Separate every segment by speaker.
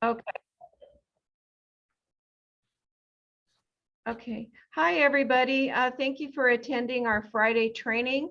Speaker 1: Okay. Okay. Hi, everybody. Thank you for attending our Friday training.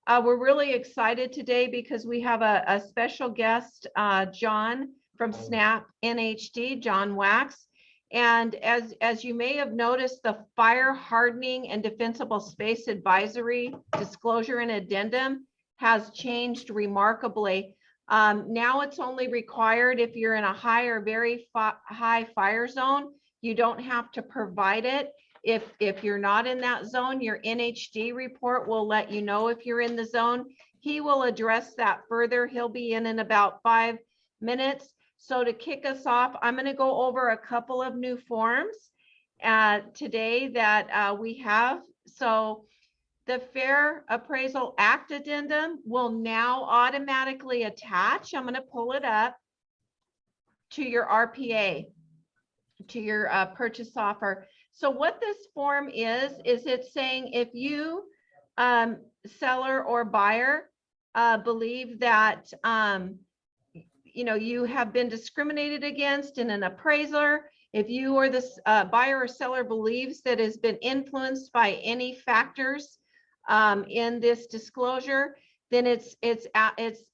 Speaker 1: We're really excited today because we have a special guest, John from SNAP NHD, John Wax. And as you may have noticed, the Fire Hardening and Defensible Space Advisory Disclosure and Addendum has changed remarkably. Now it's only required if you're in a high or very high fire zone. You don't have to provide it. If you're not in that zone, your NHD report will let you know if you're in the zone. He will address that further. He'll be in about 5 minutes. So to kick us off, I'm going to go over a couple of new forms today that we have. So the Fair Appraisal Act Addendum will now automatically attach. I'm going to pull it up to your RPA, to your purchase offer. So what this form is it's saying if you, seller or buyer, believe that you have been discriminated against in an appraiser, if you or this buyer or seller believes that has been influenced by any factors in this disclosure, then it's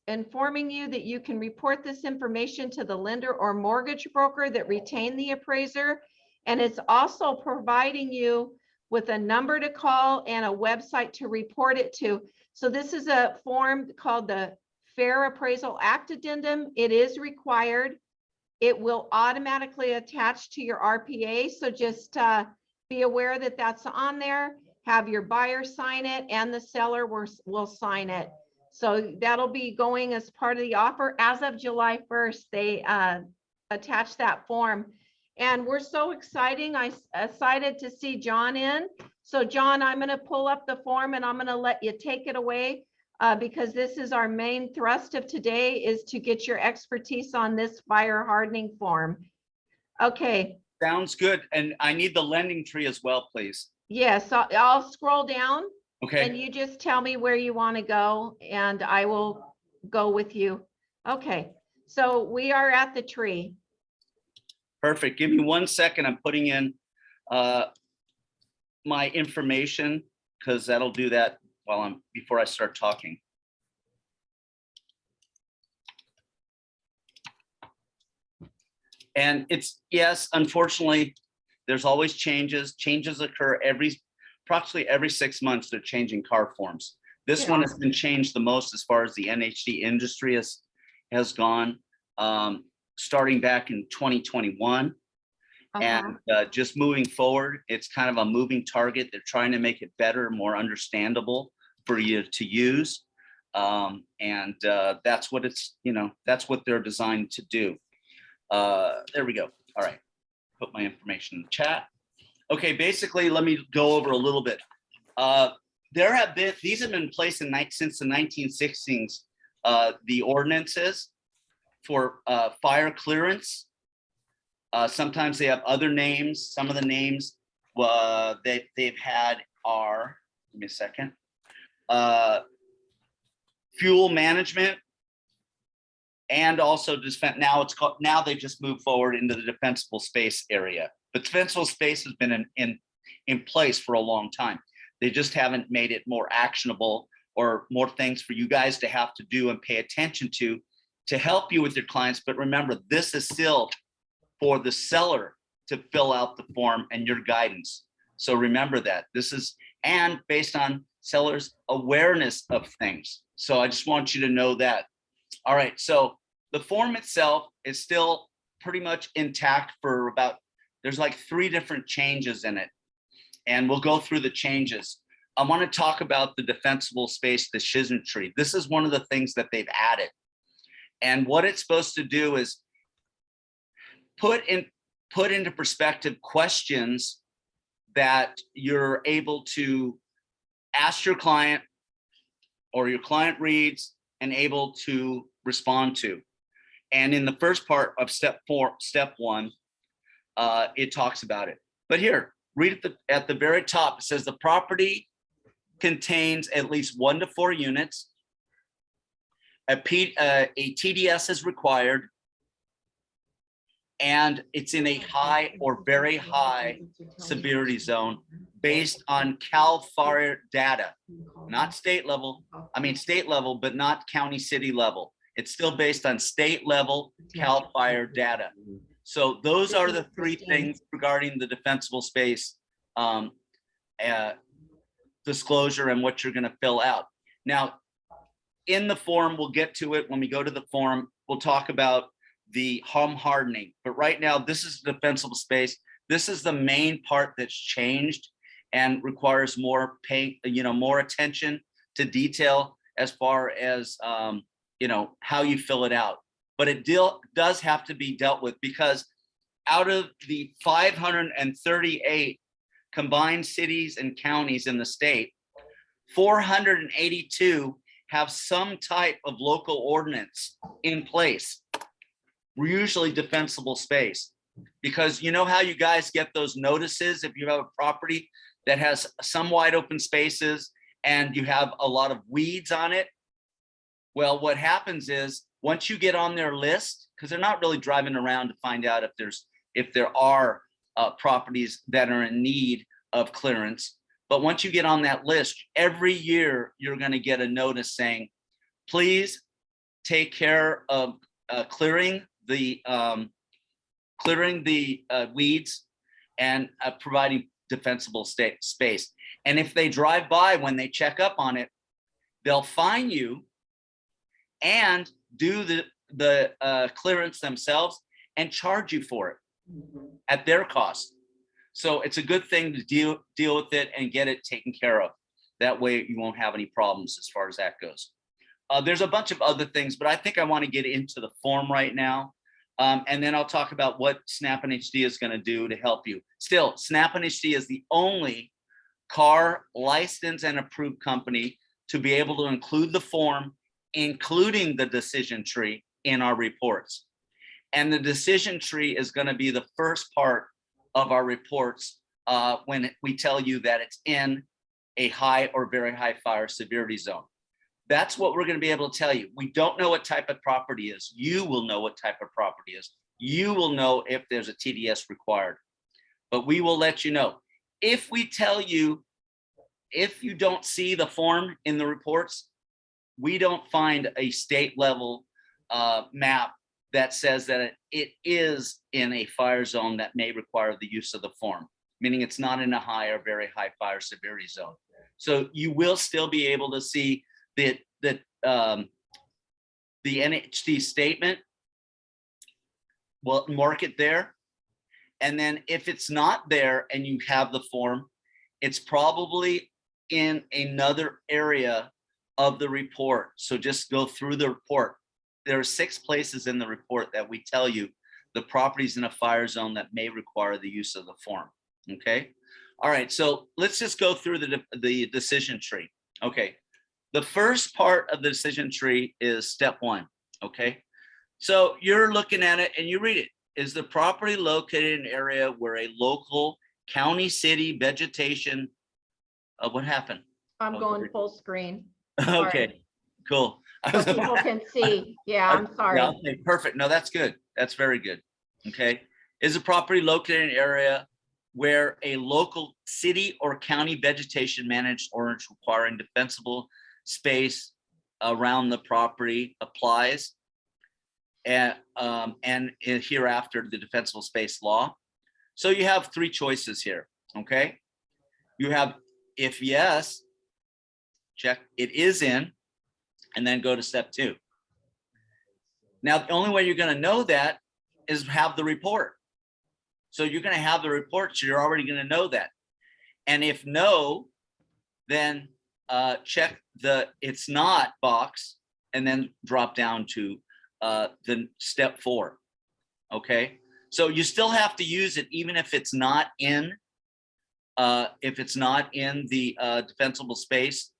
Speaker 1: informing you that you can report this information to the lender or mortgage broker that retained the appraiser. And it's also providing you with a number to call and a website to report it to. So this is a form called the Fair Appraisal Act Addendum. It is required. It will automatically attach to your RPA. So just be aware that that's on there. Have your buyer sign it and the seller will sign it. So that'll be going as part of the offer. As of July 1st, they attach that form. And we're so excited to see John in. So John, I'm going to pull up the form and I'm going to let you take it away because this is our main thrust of today, is to get your expertise on this fire hardening form. Okay.
Speaker 2: Sounds good. And I need the lending tree as well, please.
Speaker 1: Yes, I'll scroll down.
Speaker 2: Okay.
Speaker 1: And you just tell me where you want to go and I will go with you. Okay. So we are at the tree.
Speaker 2: Perfect. Give me 1 second. I'm putting in my information because that'll do that before I start talking. And yes, unfortunately, there's always changes. Changes occur approximately every 6 months. They're changing car forms. This one has been changed the most as far as the NHD industry has gone. Starting back in 2021 and just moving forward, it's kind of a moving target. They're trying to make it better, more understandable for you to use. And that's what that's what they're designed to do. There we go. All right. Put my information in the chat. Okay. Basically, let me go over a little bit. These have been in place since the 1960s, the ordinances for fire clearance. Sometimes they have other names. Some of the names that they've had are, give me a second, fuel management, and also now they just moved forward into the defensible space area. But defensible space has been in place for a long time. They just haven't made it more actionable or more things for you guys to have to do and pay attention to help you with your clients. But remember, this is still for the seller to fill out the form and your guidance. So remember that this is, and based on sellers' awareness of things. So I just want you to know that. All right, so the form itself is still pretty much intact for there's like 3 different changes in it. And we'll go through the changes. I want to talk about the defensible space, the schism tree. This is one of the things that they've added. And what it's supposed to do is put into perspective questions that you're able to ask your client or your client reads and able to respond to. And in the first part of step 1, it talks about it. But here, read at the very top, it says the property contains at least 1 to 4 units. A TDS is required. and it's in a high or very high severity zone based on CAL FIRE data, not state level. I mean, state level, but not county city level. It's still based on state level CAL FIRE data. So those are the three things regarding the defensible space disclosure and what you're going to fill out. Now, in the form, we'll get to it when we go to the form. We'll talk about the home hardening. But right now, this is defensible space. This is the main part that's changed and requires more more attention to detail as far as how you fill it out. But it does have to be dealt with, because out of the 538 combined cities and counties in the state, 482 have some type of local ordinance in place. We're usually defensible space, because you know how you guys get those notices if you have a property that has some wide open spaces and you have a lot of weeds on it. Well, what happens is once you get on their list, because they're not really driving around to find out if there are properties that are in need of clearance. But once you get on that list, every year you're going to get a notice saying, please take care of clearing the weeds and providing defensible space. And if they drive by when they check up on it, they'll fine you and do the clearance themselves and charge you for it at their cost. So it's a good thing to deal with it and get it taken care of. That way you won't have any problems as far as that goes. There's a bunch of other things, but I think I want to get into the form right now. And then I'll talk about what Snap NHD is going to do to help you. Still, Snap NHD is the only car licensed and approved company to be able to include the form, including the decision tree, in our reports. And the decision tree is going to be the first part of our reports when we tell you that it's in a high or very high fire severity zone. That's what we're going to be able to tell you. We don't know what type of property is. You will know what type of property is. You will know if there's a TDS required, but we will let you know. If we tell you, if you don't see the form in the reports, we don't find a state level map that says that it is in a fire zone that may require the use of the form, meaning it's not in a high or very high fire severity zone. So you will still be able to see the NHD statement. We'll mark it there. And then if it's not there and you have the form, it's probably in another area of the report. So just go through the report. There are 6 places in the report that we tell you the property's in a fire zone that may require the use of the form. Okay. All right. So let's just go through the decision tree. Okay. The first part of the decision tree is step 1. Okay. So you're looking at it and you read it. Is the property located in an area where a local county, city, vegetation, what happened?
Speaker 1: I'm going full screen.
Speaker 2: Okay, cool.
Speaker 1: So people can see. Yeah, I'm sorry.
Speaker 2: Yeah, okay, perfect. No, that's good. That's very good. Okay. Is the property located in an area where a local city or county vegetation managed ordinance requiring defensible space around the property applies? And hereafter the defensible space law. So you have 3 choices here. Okay. You have, if yes, check it is in, and then go to step 2. Now, the only way you're going to know that is have the report. So you're going to have the report, so you're already going to know that. And if no, then check the it's not box and then drop down to the step 4. Okay. So you still have to use it even if it's not in the defensible space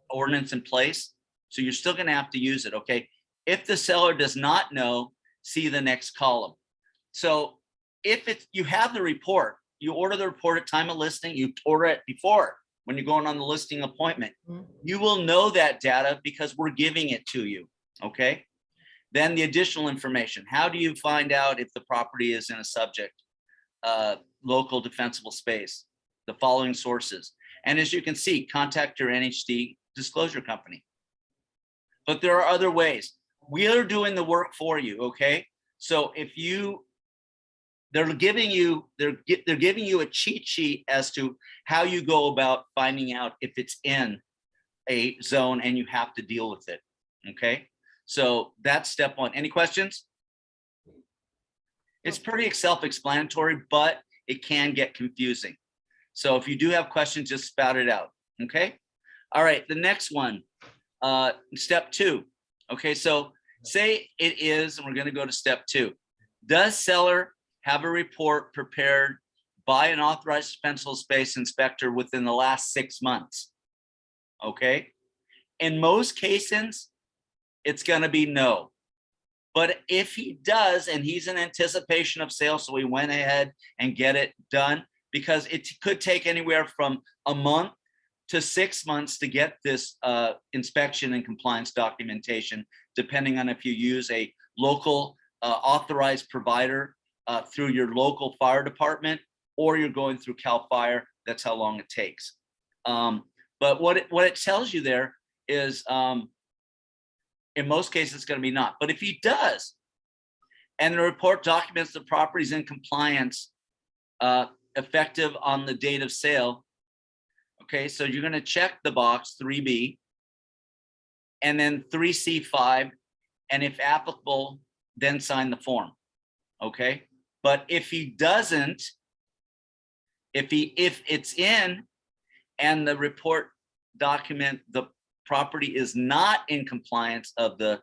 Speaker 2: ordinance in place. So you're still going to have to use it. Okay. If the seller does not know, see the next column. So if you have the report, you order the report at time of listing, you order it before when you're going on the listing appointment, you will know that data because we're giving it to you. Okay. Then the additional information. How do you find out if the property is in a subject local defensible space? The following sources. And as you can see, contact your NHD disclosure company. But there are other ways. We are doing the work for you, okay? So if they're giving you a cheat sheet as to how you go about finding out if it's in a zone and you have to deal with it, okay? So that's step one. Any questions? It's pretty self-explanatory, but it can get confusing. So if you do have questions, just spout it out, okay? All right, the next one, step two. Okay, so say it is, and we're gonna go to step two. Does seller have a report prepared by an authorized defensible space inspector within the last 6 months? Okay, in most cases, it's gonna be no. But if he does, and he's in anticipation of sale, so we went ahead and get it done, because it could take anywhere from a month to 6 months to get this inspection and compliance documentation, depending on if you use a local authorized provider through your local fire department, or you're going through CAL FIRE. That's how long it takes. But what it tells you there is, in most cases, it's going to be not. But if he does, and the report documents the property is in compliance, effective on the date of sale, okay, so you're going to check the box 3B, and then 3C5, and if applicable, then sign the form, okay? But if he doesn't, if it's in and the report document the property is not in compliance of the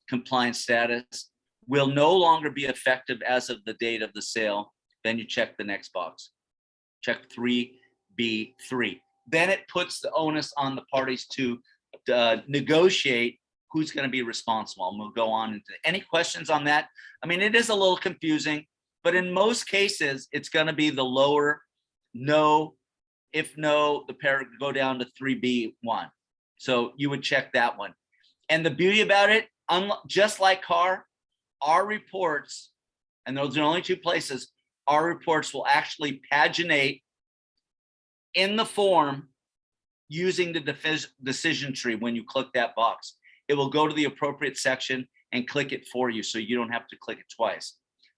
Speaker 2: compliance status, will no longer be effective as of the date of the sale, then you check the next box. Check 3B3. Then it puts the onus on the parties to negotiate who's going to be responsible. And we'll go on into any questions on that. I mean, it is a little confusing, but in most cases, it's going to be the lower no. If no, the pair go down to 3B1. So you would check that one. And the beauty about it, just like CAR, our reports, and those are the only two places, our reports will actually paginate in the form using the decision tree. When you click that box, it will go to the appropriate section and click it for you, so you don't have to click it twice.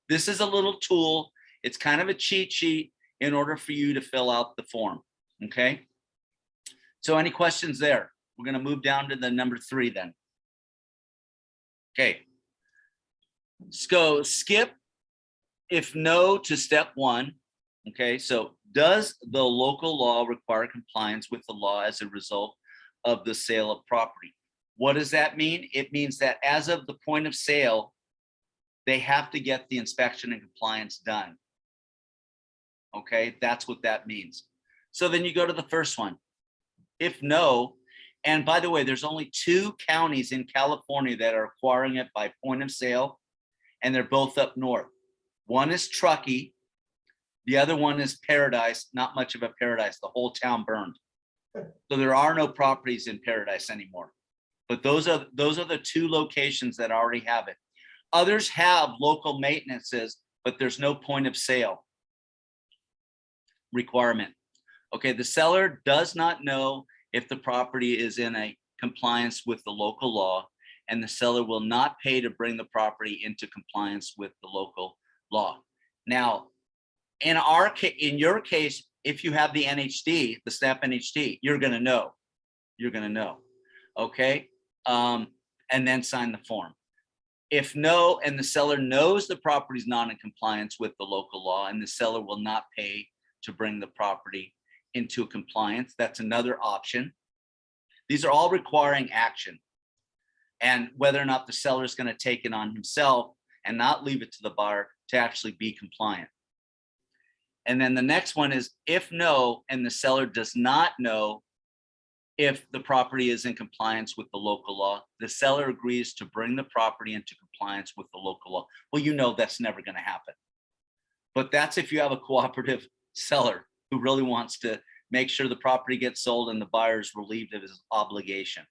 Speaker 2: This is a little tool. It's kind of a cheat sheet in order for you to fill out the form, okay? So any questions there? We're going to move down to the number 3 then. Okay. So skip if no to step 1. Okay, so does the local law require compliance with the law as a result of the sale of property? What does that mean? It means that as of the point of sale, they have to get the inspection and compliance done. Okay, that's what that means. So then you go to the first one. If no, and by the way, there's only 2 counties in California that are acquiring it by point of sale, and they're both up north. One is Truckee, the other one is Paradise. Not much of a paradise, the whole town burned. So there are no properties in Paradise anymore. But those are the 2 locations that already have it. Others have local maintenances, but there's no point of sale requirement. Okay, the seller does not know if the property is in a compliance with the local law, and the seller will not pay to bring the property into compliance with the local law. Now, in your case, if you have the NHD, the SNAP NHD, you're going to know. You're going to know. Okay, and then sign the form. If no, and the seller knows the property is not in compliance with the local law, and the seller will not pay to bring the property into compliance, that's another option. These are all requiring action, and whether or not the seller is going to take it on himself and not leave it to the buyer to actually be compliant. And then the next one is if no, and the seller does not know if the property is in compliance with the local law, the seller agrees to bring the property into compliance with the local law. Well, you know that's never going to happen. But that's if you have a cooperative seller who really wants to make sure the property gets sold and the buyer is relieved of his obligation.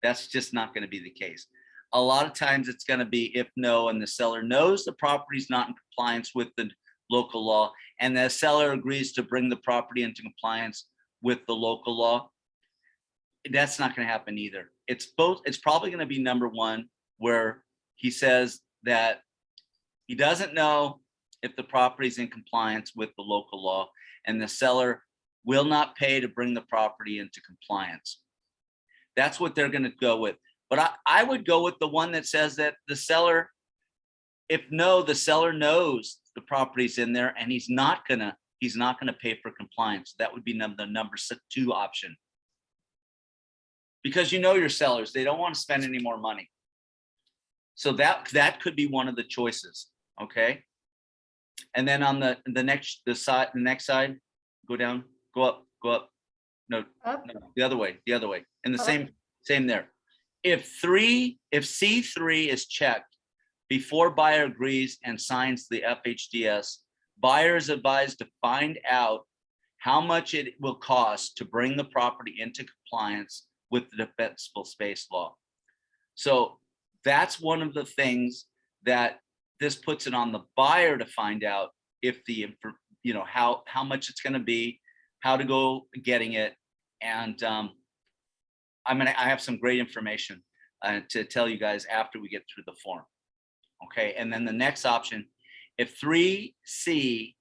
Speaker 2: That's just not going to be the case. a lot of times it's going to be if no, and the seller knows the property is not in compliance with the local law, and the seller agrees to bring the property into compliance with the local law. That's not going to happen either. It's both. It's probably going to be number one, where he says that he doesn't know if the property is in compliance with the local law, and the seller will not pay to bring the property into compliance. That's what they're going to go with. But I would go with the one that says that the seller, if no, the seller knows the property's in there and he's not gonna pay for compliance. That would be the number 2 option. Because you know your sellers, they don't want to spend any more money. So that could be one of the choices. Okay. And then on the next side, go down, go up. No, the other way. In the same there. If C3 is checked before buyer agrees and signs the FHDS, buyer is advised to find out how much it will cost to bring the property into compliance with the defensible space law. So that's one of the things that this puts it on the buyer to find out if how much it's going to be, how to go getting it, and I have some great information to tell you guys after we get through the form. Okay, and then the next option, if 3C6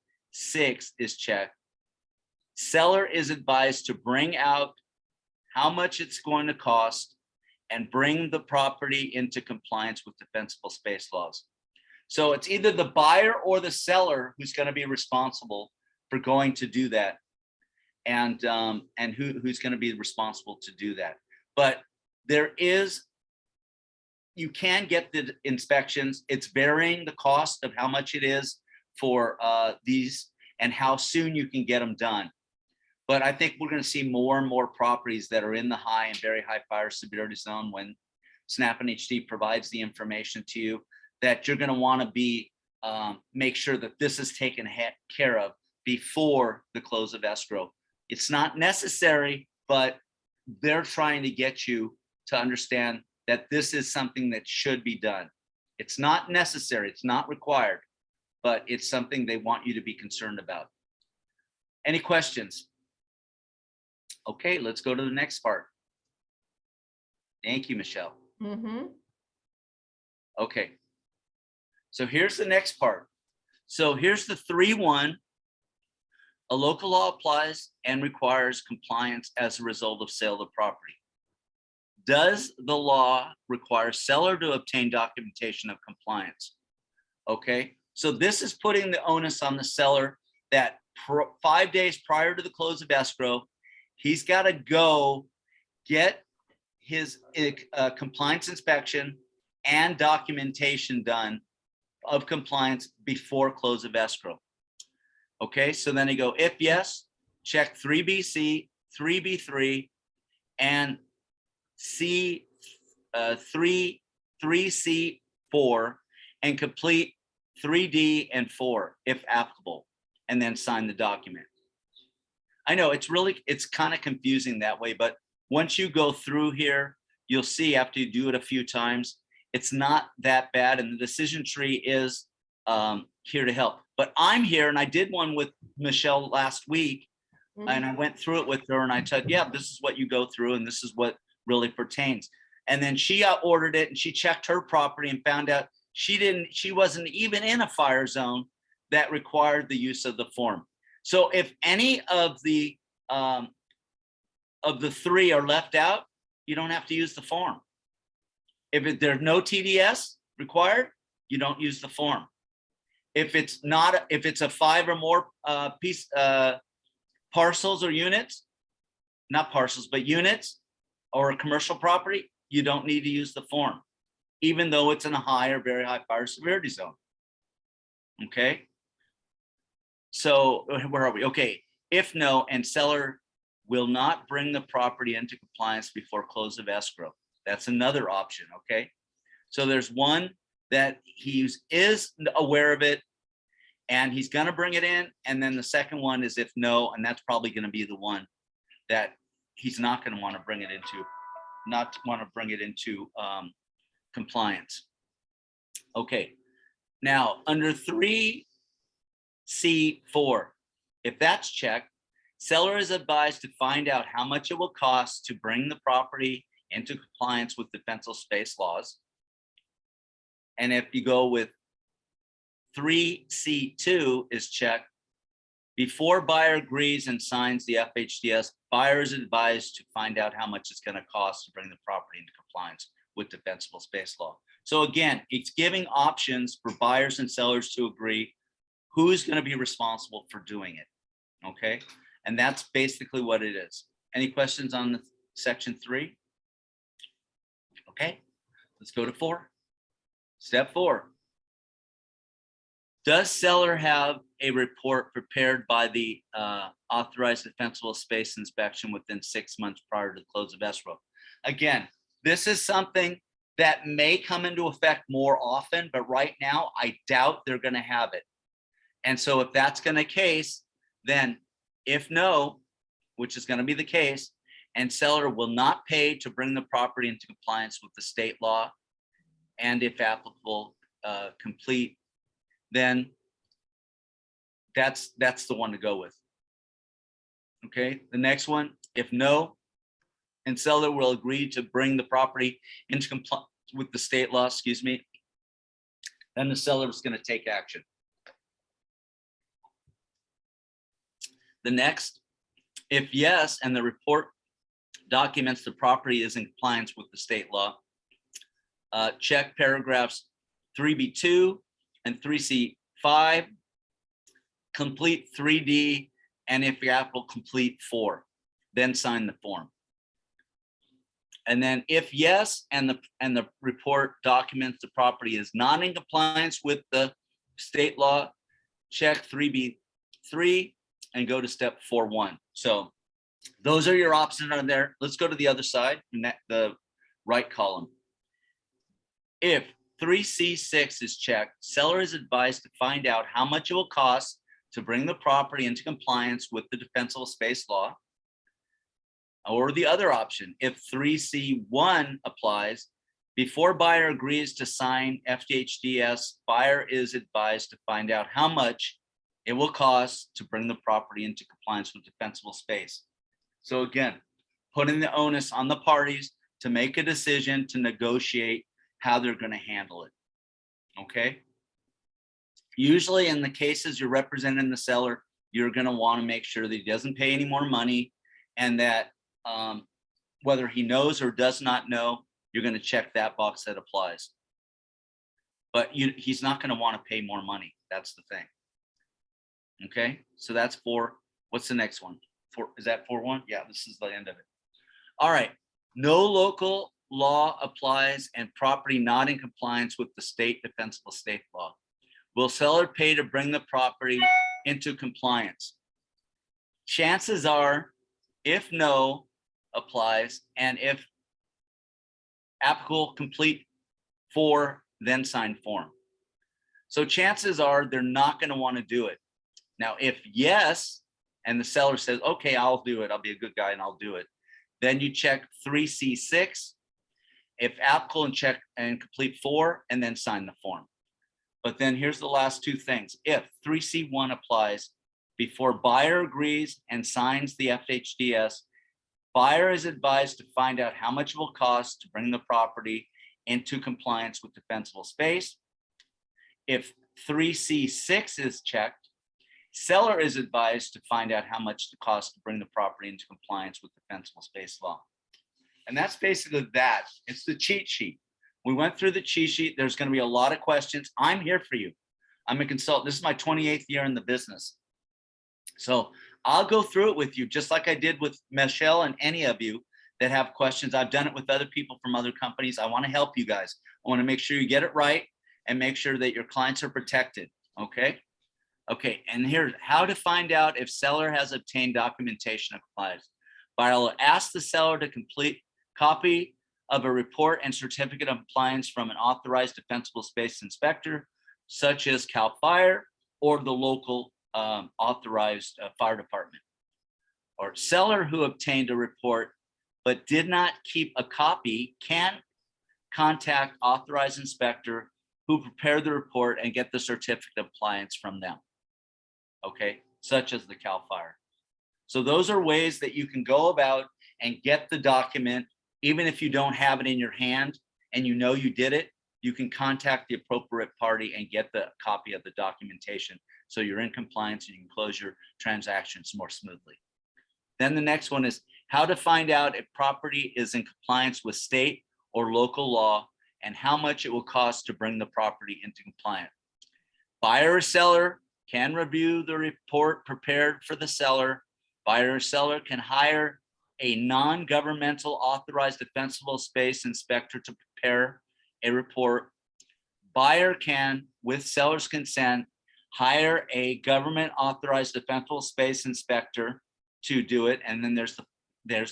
Speaker 2: is checked, seller is advised to bring out how much it's going to cost and bring the property into compliance with defensible space laws. So it's either the buyer or the seller who's going to be responsible for going to do that, and who's going to be responsible to do that. But you can get the inspections. It's varying the cost of how much it is for these and how soon you can get them done. But I think we're going to see more and more properties that are in the high and very high fire severity zone when Snap and HD provides the information to you, that you're going to want to be make sure that this is taken care of before the close of escrow. It's not necessary, but they're trying to get you to understand that this is something that should be done. It's not necessary, it's not required, but it's something they want you to be concerned about. Any questions? Okay, let's go to the next part. Thank you, Michelle.
Speaker 1: Mm-hmm.
Speaker 2: Okay, so here's the next part. So here's the 3.1. A local law applies and requires compliance as a result of sale of the property. Does the law require seller to obtain documentation of compliance? Okay, so this is putting the onus on the seller that 5 days prior to the close of escrow, he's got to go get his compliance inspection and documentation done of compliance before close of escrow. Okay, so then you go, if yes, check 3BC, 3B3, and C3C4, and complete 3D and 4 if applicable, and then sign the document. I know it's kind of confusing that way, but once you go through here, you'll see after you do it a few times, it's not that bad, and the decision tree is here to help. But I'm here, and I did one with Michelle last week, and I went through it with her, and I said, yeah, this is what you go through, and this is what really pertains. And then she ordered it, and she checked her property and found out she wasn't even in a fire zone that required the use of the form. So if any of the 3 are left out, you don't have to use the form. If there's no TDS required, you don't use the form. If it's a 5 or more parcels or units, not parcels, but units or a commercial property, you don't need to use the form, even though it's in a high or very high fire severity zone. Okay. So where are we? Okay. If no, and seller will not bring the property into compliance before close of escrow. That's another option. Okay. So there's one that he is aware of it and he's going to bring it in. And then the second one is if no, and that's probably going to be the one that he's not going to want to bring it into, compliance. Okay, now under 3C4, if that's checked, seller is advised to find out how much it will cost to bring the property into compliance with defensible space laws. And if you go with 3C2 is checked, before buyer agrees and signs the FHDS, buyer is advised to find out how much it's going to cost to bring the property into compliance with defensible space law. So again, it's giving options for buyers and sellers to agree who's going to be responsible for doing it. Okay, and that's basically what it is. Any questions on the section 3? Okay, let's go to 4. Step 4. Does seller have a report prepared by the authorized defensible space inspection within 6 months prior to the close of escrow? Again, this is something that may come into effect more often, but right now I doubt they're going to have it. And so if that's going to case, then if no, which is going to be the case, and seller will not pay to bring the property into compliance with the state law, and if applicable, complete, then that's the one to go with. Okay, the next one, if no, and seller will agree to bring the property into compliance with the state law, then the seller is going to take action. The next, if yes, and the report documents the property is in compliance with the state law, check paragraphs 3B2 and 3C5, complete 3D, and if applicable, complete 4, then sign the form. And then if yes, and the report documents the property is not in compliance with the state law, check 3B3 and go to step 4.1. So those are your options on there. Let's go to the other side, the right column. If 3C6 is checked, seller is advised to find out how much it will cost to bring the property into compliance with the defensible space law. Or the other option, if 3C1 applies, before buyer agrees to sign FHDS, buyer is advised to find out how much it will cost to bring the property into compliance with defensible space. So again, putting the onus on the parties to make a decision to negotiate how they're going to handle it. Okay. Usually in the cases you're representing the seller, you're going to want to make sure that he doesn't pay any more money, and that whether he knows or does not know, you're going to check that box that applies. But he's not going to want to pay more money. That's the thing. Okay, so that's 4. What's the next one? 4, is that 4.1? Yeah, this is the end of it. All right, no local law applies and property not in compliance with the state defensible state law. Will seller pay to bring the property into compliance? Chances are, if no applies, and if applicable, complete 4, then sign form. So chances are they're not going to want to do it. Now, if yes, and the seller says, okay, I'll do it, I'll be a good guy and I'll do it, then you check 3C6, if applicable, and check and complete 4, and then sign the form. But then here's the last 2 things. If 3C1 applies, before buyer agrees and signs the FHDS, buyer is advised to find out how much it will cost to bring the property into compliance with defensible space. If 3C6 is checked, seller is advised to find out how much it costs to bring the property into compliance with defensible space law. And that's basically that. It's the cheat sheet. We went through the cheat sheet. There's going to be a lot of questions. I'm here for you. I'm a consultant. This is my 28th year in the business. So I'll go through it with you, just like I did with Michelle and any of you that have questions. I've done it with other people from other companies. I want to help you guys. I want to make sure you get it right and make sure that your clients are protected. Okay. Okay. And here's how to find out if seller has obtained documentation of compliance. Buyer will ask the seller to complete copy of a report and certificate of compliance from an authorized defensible space inspector, such as CAL FIRE or the local authorized fire department. Or seller who obtained a report but did not keep a copy can contact authorized inspector who prepared the report and get the certificate of compliance from them. Okay, such as the CAL FIRE. So those are ways that you can go about and get the document, even if you don't have it in your hand and you know you did it, you can contact the appropriate party and get the copy of the documentation. So you're in compliance and you can close your transactions more smoothly. Then the next one is how to find out if property is in compliance with state or local law and how much it will cost to bring the property into compliance. Buyer or seller can review the report prepared for the seller. Buyer or seller can hire a non-governmental authorized defensible space inspector to prepare a report. Buyer can, with seller's consent, hire a government authorized defensible space inspector to do it. And then there's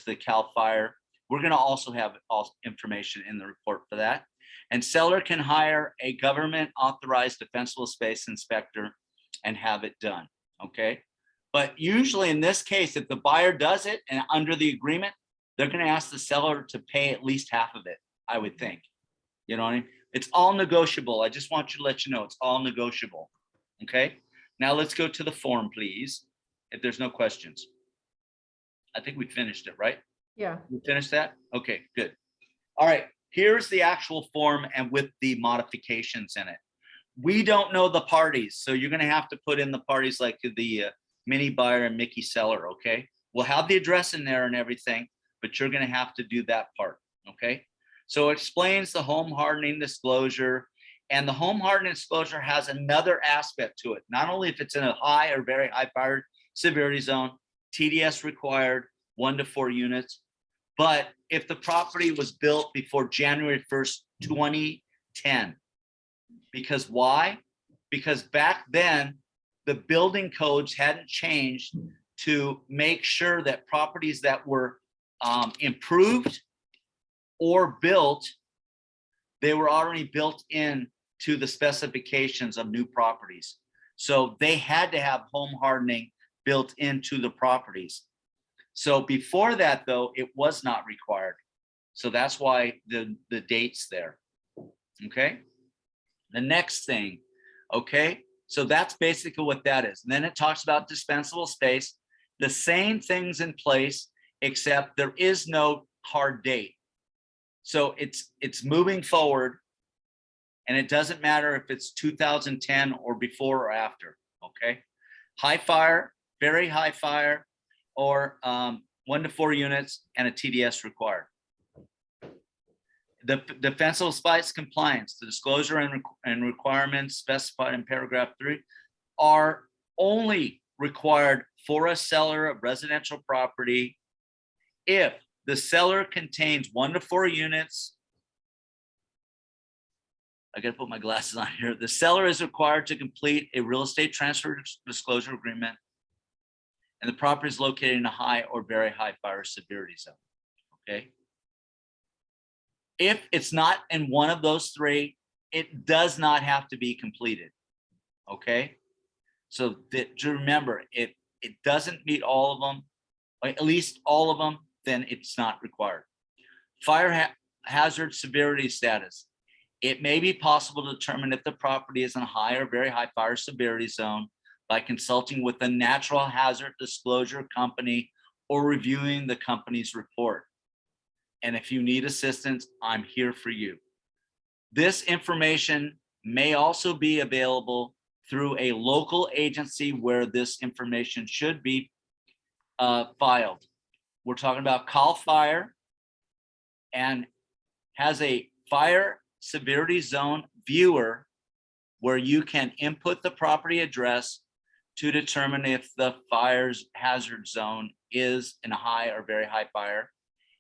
Speaker 2: the CAL FIRE. We're going to also have all information in the report for that. And seller can hire a government authorized defensible space inspector and have it done. Okay. But usually in this case, if the buyer does it and under the agreement, they're going to ask the seller to pay at least half of it, I would think. You know what I mean? It's all negotiable. I just want you to let you know it's all negotiable. Okay. Now let's go to the form, please. If there's no questions. I think we finished it, right?
Speaker 1: Yeah.
Speaker 2: We finished that? Okay, good. All right. Here's the actual form and with the modifications in it. We don't know the parties, so you're going to have to put in the parties like the Minnie buyer and Mickey seller, okay? We'll have the address in there and everything, but you're going to have to do that part, okay? So it explains the home hardening disclosure, and the home hardening disclosure has another aspect to it. Not only if it's in a high or very high fire severity zone, TDS required 1 to 4 units, but if the property was built before January 1st, 2010, because why? Because back then, the building codes hadn't changed to make sure that properties that were improved or built, they were already built in to the specifications of new properties. So they had to have home hardening built into the properties. So before that, though, it was not required. So that's why the date's there. Okay. The next thing, okay, so that's basically what that is. And then it talks about dispensable space, the same things in place, except there is no hard date. So it's moving forward, and it doesn't matter if it's 2010 or before or after, okay? High fire, very high fire, or 1 to 4 units and a TDS required. The defensible space compliance, the disclosure and requirements specified in paragraph 3 are only required for a seller of residential property if the seller contains 1 to 4 units. I gotta put my glasses on here. The seller is required to complete a real estate transfer disclosure agreement, and the property is located in a high or very high fire severity zone, okay? If it's not in one of those 3, it does not have to be completed, okay? So that, to remember, if it doesn't meet all of them, or at least all of them, then it's not required. Fire hazard severity status. It may be possible to determine if the property is in a high or very high fire severity zone by consulting with the natural hazard disclosure company or reviewing the company's report. And if you need assistance, I'm here for you. This information may also be available through a local agency where this information should be filed. We're talking about CAL FIRE, and has a fire severity zone viewer where you can input the property address to determine if the fire's hazard zone is in a high or very high fire,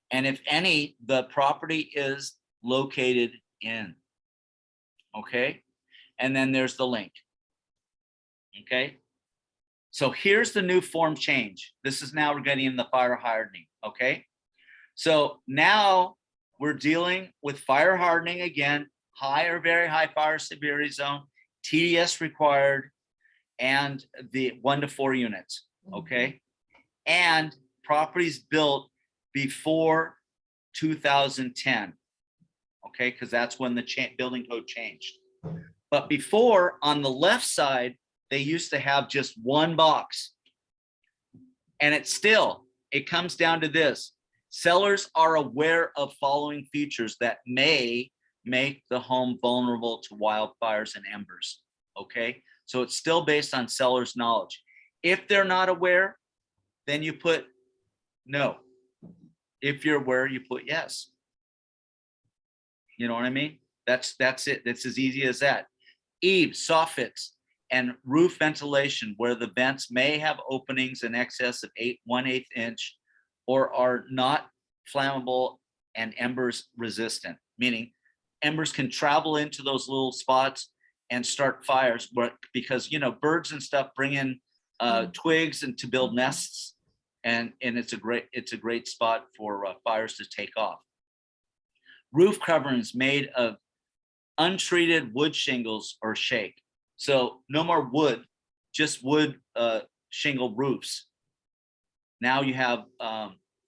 Speaker 2: and if any, the property is located in. Okay, and then there's the link. Okay, so here's the new form change. This is now we're getting in the fire hardening. Okay, so now we're dealing with fire hardening again, high or very high fire severity zone, TDS required, and the 1 to 4 units. Okay, and properties built before 2010. okay? Because that's when the building code changed. But before, on the left side, they used to have just one box. And it comes down to this. Sellers are aware of following features that may make the home vulnerable to wildfires and embers, okay? So it's still based on seller's knowledge. If they're not aware, then you put no. If you're aware, you put yes. You know what I mean? That's it. That's as easy as that. Eaves, soffits, and roof ventilation where the vents may have openings in excess of 1/8 inch or are not flammable and embers resistant, meaning embers can travel into those little spots and start fires because, you know, birds and stuff bring in twigs and to build nests, and it's a great spot for fires to take off. Roof coverings made of untreated wood shingles or shake. So no more wood, just wood shingle roofs. Now you have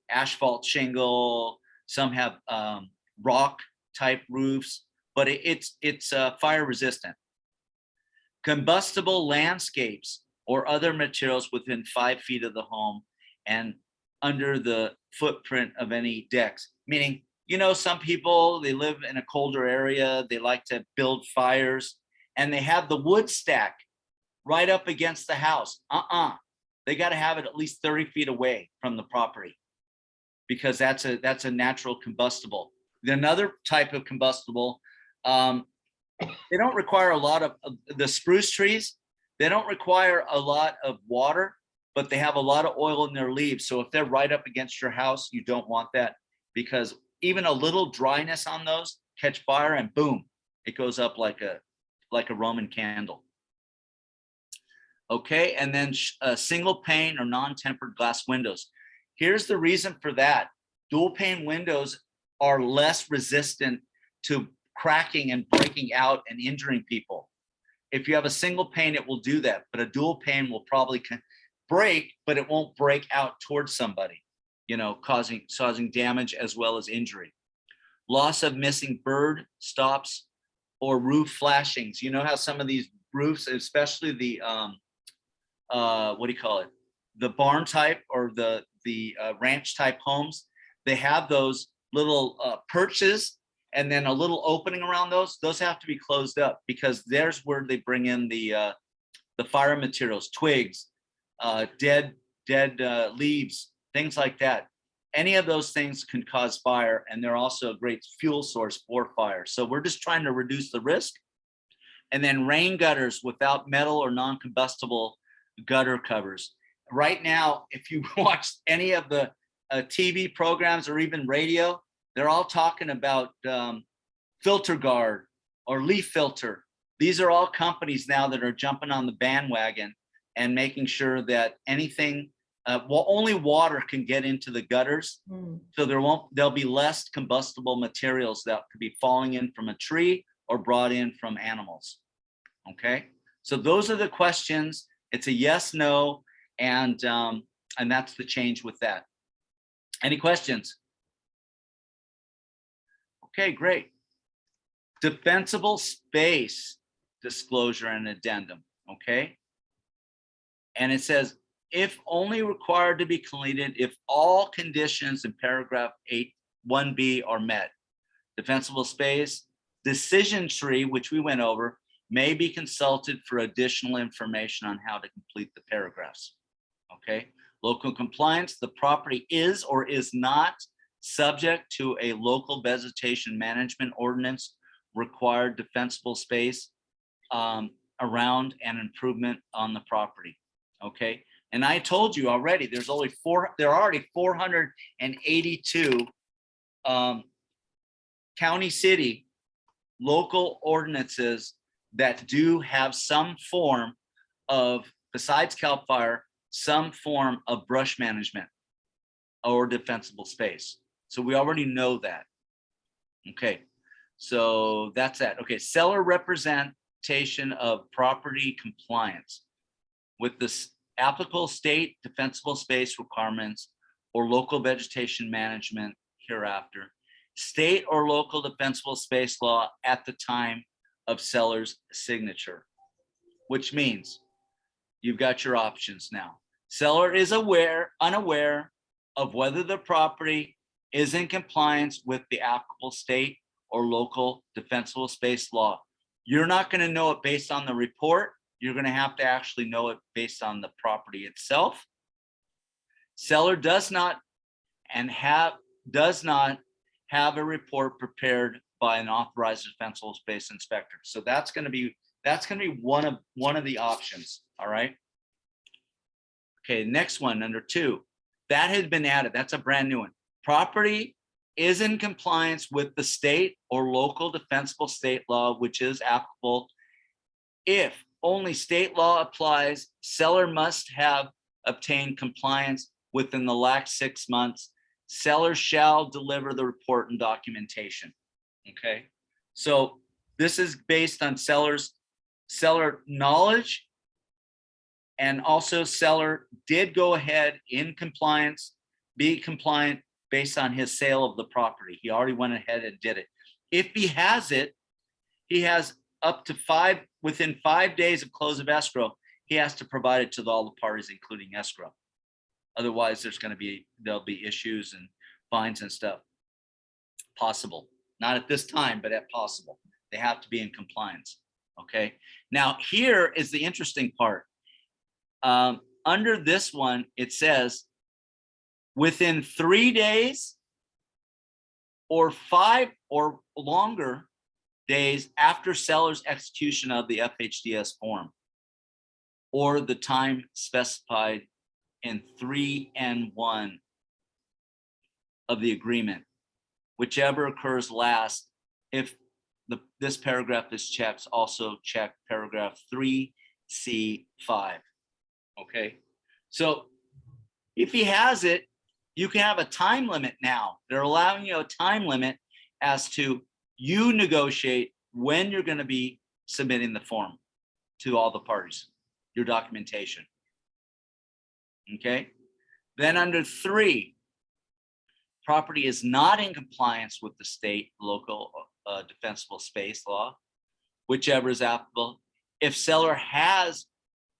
Speaker 2: asphalt shingle, some have rock type roofs, but it's fire resistant. Combustible landscapes or other materials within 5 feet of the home and under the footprint of any decks, meaning, you know, some people, they live in a colder area, they like to build fires, and they have the wood stack right up against the house. They got to have it at least 30 feet away from the property, because that's a natural combustible. Another type of combustible, they don't require a lot of the spruce trees. They don't require a lot of water, but they have a lot of oil in their leaves. So if they're right up against your house, you don't want that, because even a little dryness on those catch fire and boom, it goes up like a Roman candle. Okay, and then single pane or non-tempered glass windows. Here's the reason for that. Dual pane windows are less resistant to cracking and breaking out and injuring people. If you have a single pane, it will do that, but a dual pane will probably break, but it won't break out towards somebody, you know, causing damage as well as injury. Loss of missing bird stops or roof flashings. You know how some of these roofs, especially the what do you call it? The barn type or the ranch type homes, they have those little perches and then a little opening around those. Those have to be closed up, because there's where they bring in the fire materials, twigs, dead leaves, things like that. Any of those things can cause fire, and they're also a great fuel source for fire. So we're just trying to reduce the risk. And then rain gutters without metal or non-combustible gutter covers. Right now, if you watch any of the TV programs or even radio, they're all talking about Filter Guard or Leaf Filter. These are all companies now that are jumping on the bandwagon and making sure that anything, only water can get into the gutters. So there'll be less combustible materials that could be falling in from a tree or brought in from animals. Okay, so those are the questions. It's a yes, no, and that's the change with that. Any questions? Okay, great. Defensible space disclosure and addendum, okay? And it says, if only required to be completed if all conditions in paragraph 8(1)(b) are met. Defensible space decision tree, which we went over, may be consulted for additional information on how to complete the paragraphs. Okay, local compliance, the property is or is not subject to a local vegetation management ordinance required defensible space around an improvement on the property. Okay, and I told you already, there are already 482 county, city, local ordinances that do have some form of, besides CAL FIRE, some form of brush management or defensible space. So we already know that. Okay, so that's that. Okay, seller representation of property compliance with the applicable state defensible space requirements or local vegetation management hereafter, state or local defensible space law at the time of seller's signature, which means you've got your options now. Seller is unaware of whether the property is in compliance with the applicable state or local defensible space law. You're not going to know it based on the report. You're going to have to actually know it based on the property itself. Seller does not have a report prepared by an authorized defensible space inspector. So that's going to be one of the options. All right. Okay, next one, number 2, that has been added. That's a brand new one. Property is in compliance with the state or local defensible state law, which is applicable. If only state law applies, seller must have obtained compliance within the last 6 months. Seller shall deliver the report and documentation. Okay, so this is based on seller knowledge, and also seller did go ahead in compliance, be compliant based on his sale of the property. He already went ahead and did it. If he has it, he has up to within 5 days of close of escrow, he has to provide it to all the parties, including escrow. Otherwise, there'll be issues and fines and stuff. Possible, not at this time, but at possible. They have to be in compliance. Okay. Now here is the interesting part. Under this one, it says within 3 days or 5 or longer days after seller's execution of the FHDS form, or the time specified in 3N1 of the agreement, whichever occurs last. If this paragraph is checked, also check paragraph 3C5. Okay, so if he has it, you can have a time limit now. They're allowing you a time limit as to you negotiate when you're going to be submitting the form to all the parties, your documentation. Okay, then under 3, property is not in compliance with the state, local defensible space law, whichever is applicable. If seller has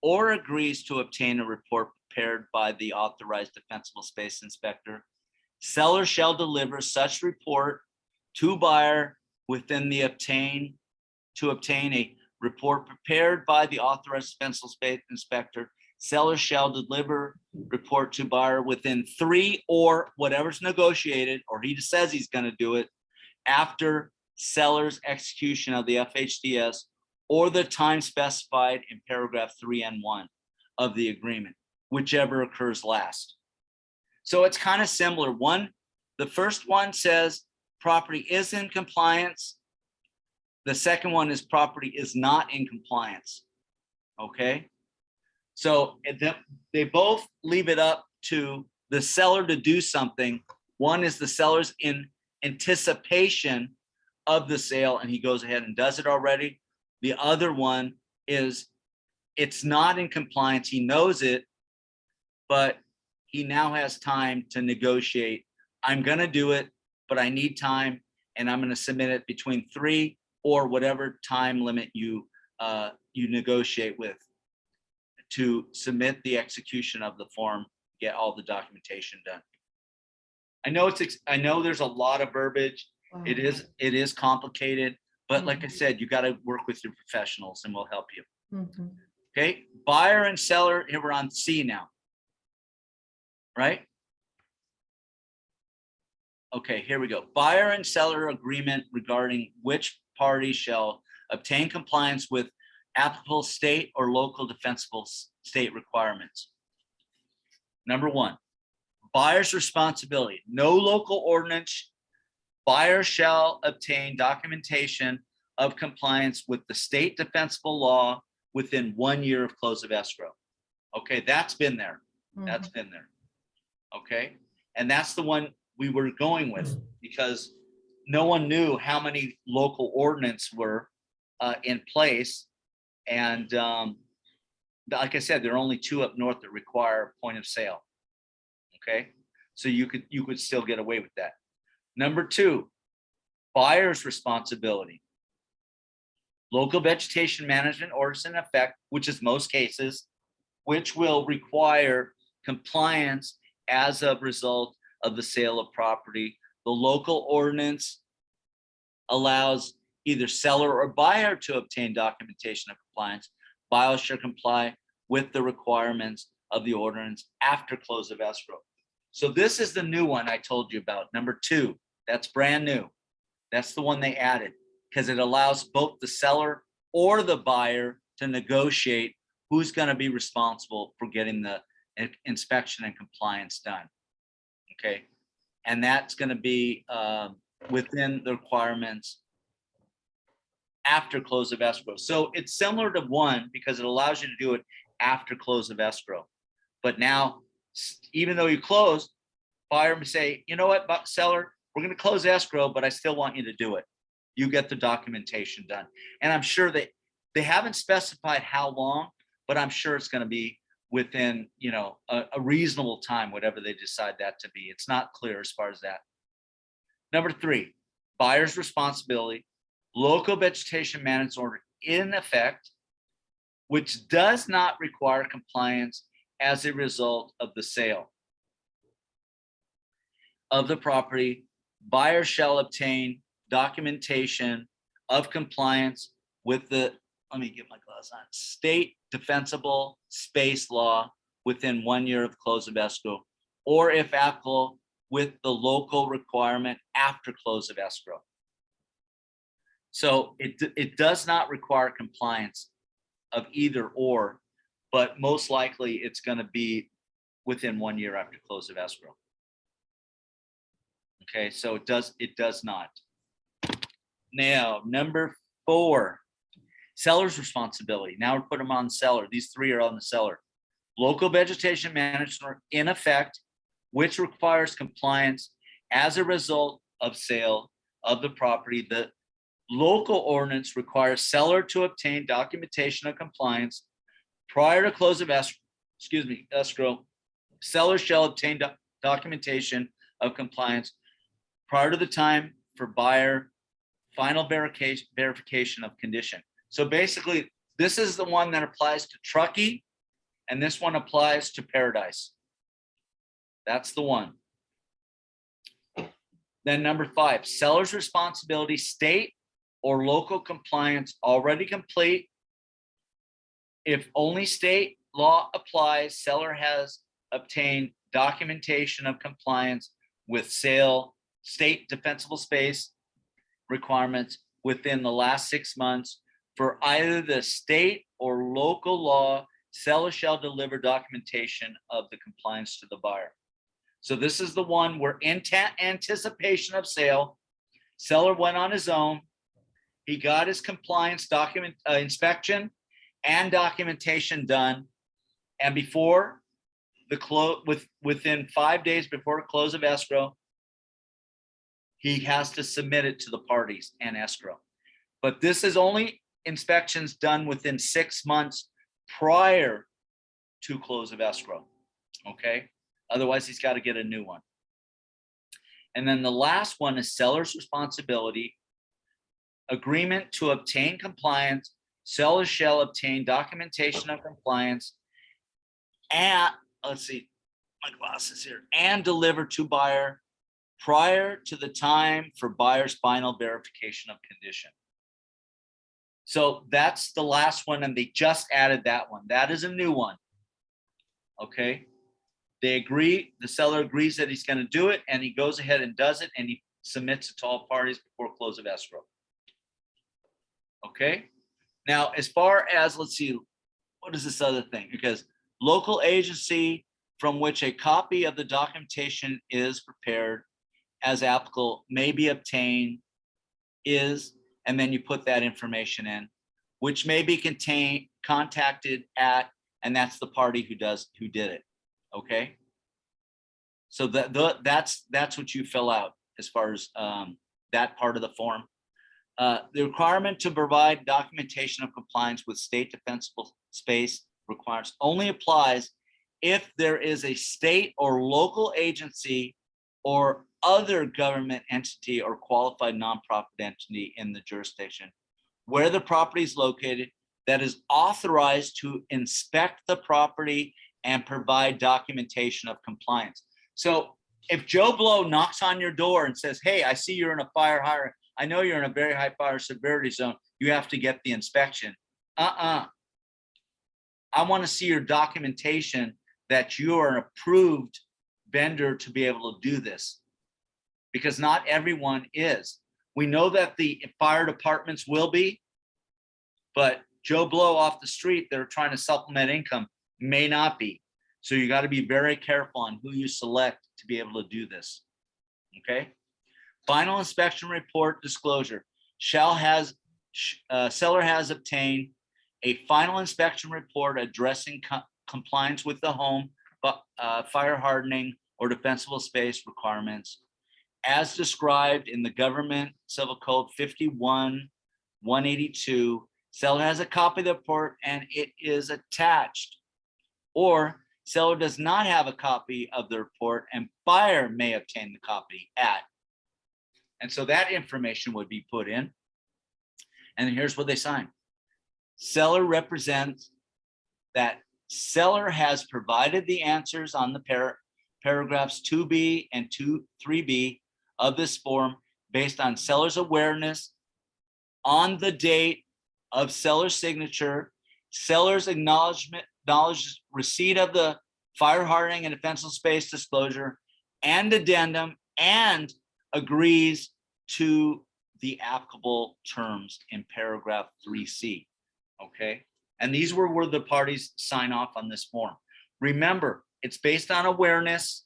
Speaker 2: or agrees to obtain a report prepared by the authorized defensible space inspector, seller shall deliver such report to buyer within the obtain a report prepared by the authorized defensible space inspector. Seller shall deliver report to buyer within 3 or whatever's negotiated, or he just says he's going to do it after seller's execution of the FHDS or the time specified in paragraph 3N1 of the agreement, whichever occurs last. So it's kind of similar. The first one says property is in compliance. The second one is property is not in compliance. Okay. So they both leave it up to the seller to do something. One is the seller's in anticipation of the sale, and he goes ahead and does it already. The other one is it's not in compliance. He knows it, but he now has time to negotiate. I'm going to do it, but I need time, and I'm going to submit it between 3 or whatever time limit you negotiate with, to submit the execution of the form, get all the documentation done. I know there's a lot of verbiage. Wow. It is complicated, but like I said, you got to work with your professionals and we'll help you. Okay, buyer and seller, here we're on C now, right? Okay, here we go. Buyer and seller agreement regarding which party shall obtain compliance with applicable state or local defensible state requirements. Number 1, buyer's responsibility. No local ordinance. Buyer shall obtain documentation of compliance with the state defensible law within 1 year of close of escrow. Okay, that's been there. That's been there. Okay, and that's the one we were going with because no one knew how many local ordinance were in place. And like I said, there are only 2 up north that require point of sale. Okay, so you could still get away with that. Number 2, Buyer's responsibility. Local vegetation management orders in effect, which is most cases, which will require compliance as a result of the sale of property. The local ordinance allows either seller or buyer to obtain documentation of compliance. Buyer shall comply with the requirements of the ordinance after close of escrow. So this is the new one I told you about, number 2. That's brand new. That's the one they added because it allows both the seller or the buyer to negotiate who's going to be responsible for getting the inspection and compliance done. Okay. And that's going to be within the requirements after close of escrow. So it's similar to 1 because it allows you to do it after close of escrow. But now, even though you close, buyer may say, you know what, seller, we're going to close escrow, but I still want you to do it. You get the documentation done. And I'm sure they haven't specified how long, but I'm sure it's going to be within, you know, a reasonable time, whatever they decide that to be. It's not clear as far as that. Number 3, buyer's responsibility, local vegetation management order in effect, which does not require compliance as a result of the sale of the property. Buyer shall obtain documentation of compliance with the, let me get my glass on, state defensible space law within 1 year of close of escrow, or if applicable, with the local requirement after close of escrow. So it does not require compliance of either or, but most likely it's going to be within 1 year after close of escrow. Okay, so it does not. Now, number 4, seller's responsibility. Now we're putting them on seller. These 3 are on the seller. Local vegetation management in effect, which requires compliance as a result of sale of the property. The local ordinance requires seller to obtain documentation of compliance prior to close of escrow. Seller shall obtain documentation of compliance prior to the time for buyer final verification of condition. So basically, this is the one that applies to Truckee, and this one applies to Paradise. That's the one. Then number 5, seller's responsibility, state or local compliance already complete. If only state law applies, seller has obtained documentation of compliance with state defensible space requirements within the last 6 months for either the state or local law. Seller shall deliver documentation of the compliance to the buyer. So this is the one where in anticipation of sale, seller went on his own. He got his compliance document inspection and documentation done, and before the close, within 5 days before close of escrow, he has to submit it to the parties and escrow. But this is only inspections done within 6 months prior to close of escrow. Okay, otherwise he's got to get a new one. And then the last one is seller's responsibility. Agreement to obtain compliance. Seller shall obtain documentation of compliance at, let's see, my glasses here, and deliver to buyer prior to the time for buyer's final verification of condition. So that's the last one, and they just added that one. That is a new one. Okay. They agree, the seller agrees that he's going to do it, and he goes ahead and does it, and he submits it to all parties before close of escrow. Okay. Now, as far as, let's see, what is this other thing? Because local agency from which a copy of the documentation is prepared as applicable may be obtained is, and then you put that information in, which may be contacted at, and that's the party who did it. Okay. So that's what you fill out as far as that part of the form. The requirement to provide documentation of compliance with state defensible space requirements only applies if there is a state or local agency or other government entity or qualified nonprofit entity in the jurisdiction where the property is located that is authorized to inspect the property and provide documentation of compliance. So if Joe Blow knocks on your door and says, hey, I see you're in a fire higher, I know you're in a very high fire severity zone, you have to get the inspection. I want to see your documentation that you are an approved vendor to be able to do this, because not everyone is. We know that the fire departments will be, but Joe Blow off the street that are trying to supplement income may not be. So you got to be very careful on who you select to be able to do this. Okay. Final inspection report disclosure. Seller has obtained a final inspection report addressing compliance with the home, fire hardening or defensible space requirements as described in the Government Civil Code 51-182. Seller has a copy of the report and it is attached. Or seller does not have a copy of the report and buyer may obtain the copy at. And so that information would be put in. And here's what they sign. Seller represents that seller has provided the answers on the paragraphs 2B and 3B of this form based on seller's awareness on the date of seller's signature, seller's acknowledgement, receipt of the fire hardening and defensible space disclosure and addendum, and agrees to the applicable terms in paragraph 3C. Okay. And these were where the parties sign off on this form. Remember, it's based on awareness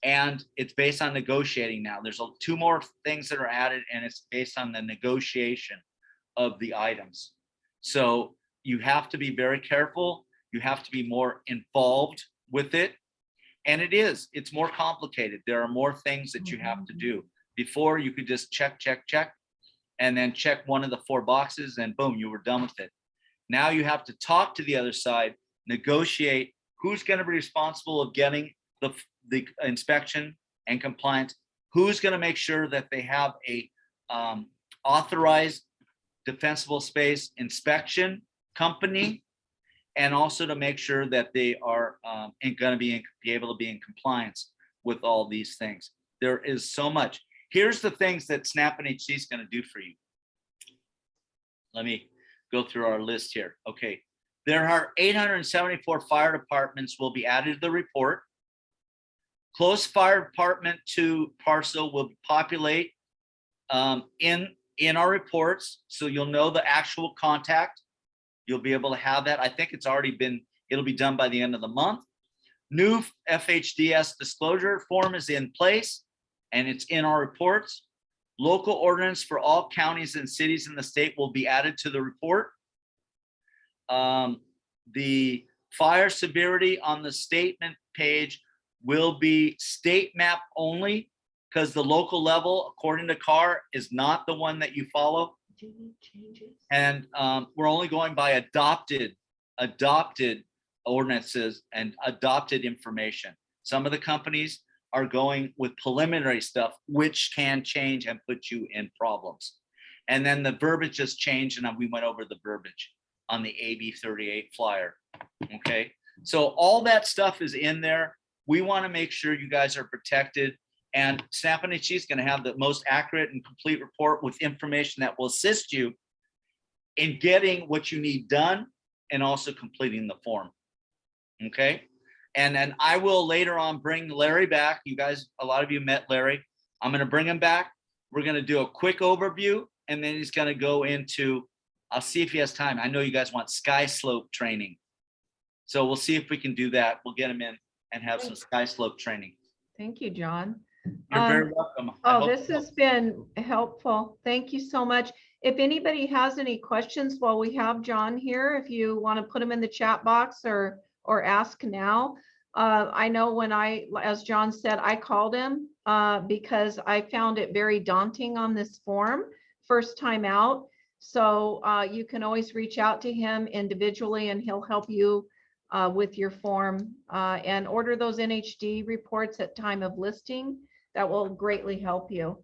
Speaker 2: and it's based on negotiating now. There's two more things that are added and it's based on the negotiation of the items. So you have to be very careful. You have to be more involved with it. And it's more complicated. There are more things that you have to do. Before you could just check, and then check one of the 4 boxes and boom, you were done with it. Now you have to talk to the other side, negotiate who's going to be responsible of getting the inspection and compliance, who's going to make sure that they have a authorized defensible space inspection company, and also to make sure that they are going to be able to be in compliance with all these things. There is so much. Here's the things that Snap NHC is going to do for you. Let me go through our list here. Okay. There are 874 fire departments will be added to the report. Close fire department to parcel will populate in our reports. So you'll know the actual contact. You'll be able to have that. I think it's already been, it'll be done by the end of the month. New FHDS disclosure form is in place and it's in our reports. Local ordinance for all counties and cities in the state will be added to the report. The fire severity on the statement page will be state map only, because the local level, according to CAR, is not the one that you follow. And we're only going by adopted ordinances and adopted information. Some of the companies are going with preliminary stuff, which can change and put you in problems. And then the verbiage just changed, and we went over the verbiage on the AB 38 flyer. Okay, so all that stuff is in there. We want to make sure you guys are protected, and Snap NHC is going to have the most accurate and complete report with information that will assist you in getting what you need done and also completing the form. Okay, and then I will later on bring Larry back. You guys, a lot of you met Larry. I'm going to bring him back. We're going to do a quick overview, and then he's going to go into, I'll see if he has time. I know you guys want sky slope training. So we'll see if we can do that. We'll get him in and have some sky slope training.
Speaker 1: Thank you, John.
Speaker 2: You're very welcome.
Speaker 1: Oh, this has been helpful. Thank you so much. If anybody has any questions while we have John here, if you want to put them in the chat box or ask now. I know when as John said, I called him because I found it very daunting on this form first time out. So you can always reach out to him individually and he'll help you with your form and order those NHD reports at time of listing. that will greatly help you.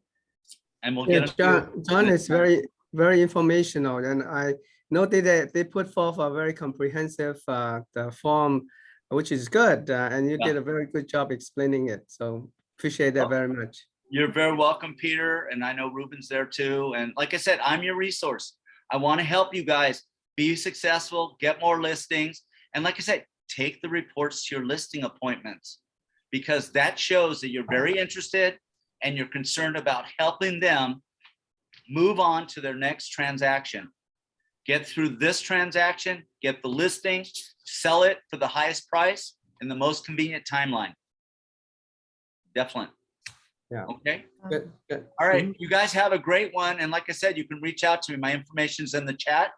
Speaker 2: And we'll
Speaker 3: Yeah,
Speaker 2: get them.
Speaker 3: John is very informational, and I noted that they put forth a very comprehensive the form, which is good, and you
Speaker 2: Yeah.
Speaker 3: did a very good job explaining it. So appreciate that very much.
Speaker 2: You're very welcome, Peter. And I know Ruben's there too. And like I said, I'm your resource. I want to help you guys be successful, get more listings. And like I said, take the reports to your listing appointments, because that shows that you're very interested and you're concerned about helping them move on to their next transaction. Get through this transaction, get the listing, sell it for the highest price in the most convenient timeline. Definitely.
Speaker 3: Yeah.
Speaker 2: Okay.
Speaker 3: Good, good.
Speaker 2: All right. You guys have a great one. And like I said, you can reach out to me. My information's in the chat.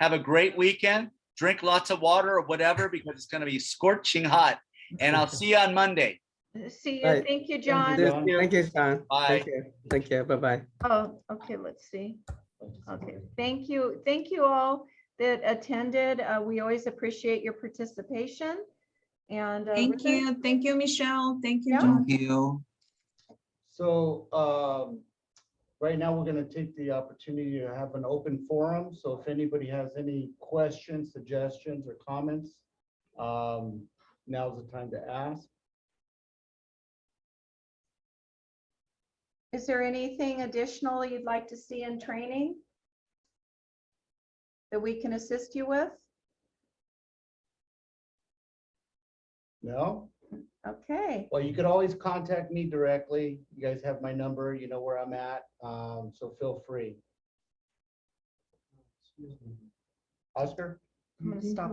Speaker 2: Have a great weekend. Drink lots of water or whatever, because it's going to be scorching hot. And I'll see you on Monday.
Speaker 1: See you.
Speaker 3: Right.
Speaker 1: Thank you, John.
Speaker 3: Thank you, John.
Speaker 2: Bye.
Speaker 3: Thank you. Thank you. Bye-bye.
Speaker 1: Oh, okay, let's see. Okay, thank you. Thank you all that attended. We always appreciate your participation. And
Speaker 4: Thank
Speaker 1: Ruben?
Speaker 4: you. Thank you, Michelle. Thank you,
Speaker 1: Yeah.
Speaker 4: John.
Speaker 5: Thank you.
Speaker 6: So right now, we're going to take the opportunity to have an open forum. So if anybody has any questions, suggestions, or comments, now's the time to ask.
Speaker 1: Is there anything additional you'd like to see in training that we can assist you with?
Speaker 6: No?
Speaker 1: Okay,
Speaker 6: Well, you could always contact me directly. You guys have my number, you know where I'm at, so feel free. Oscar?
Speaker 1: I'm gonna stop.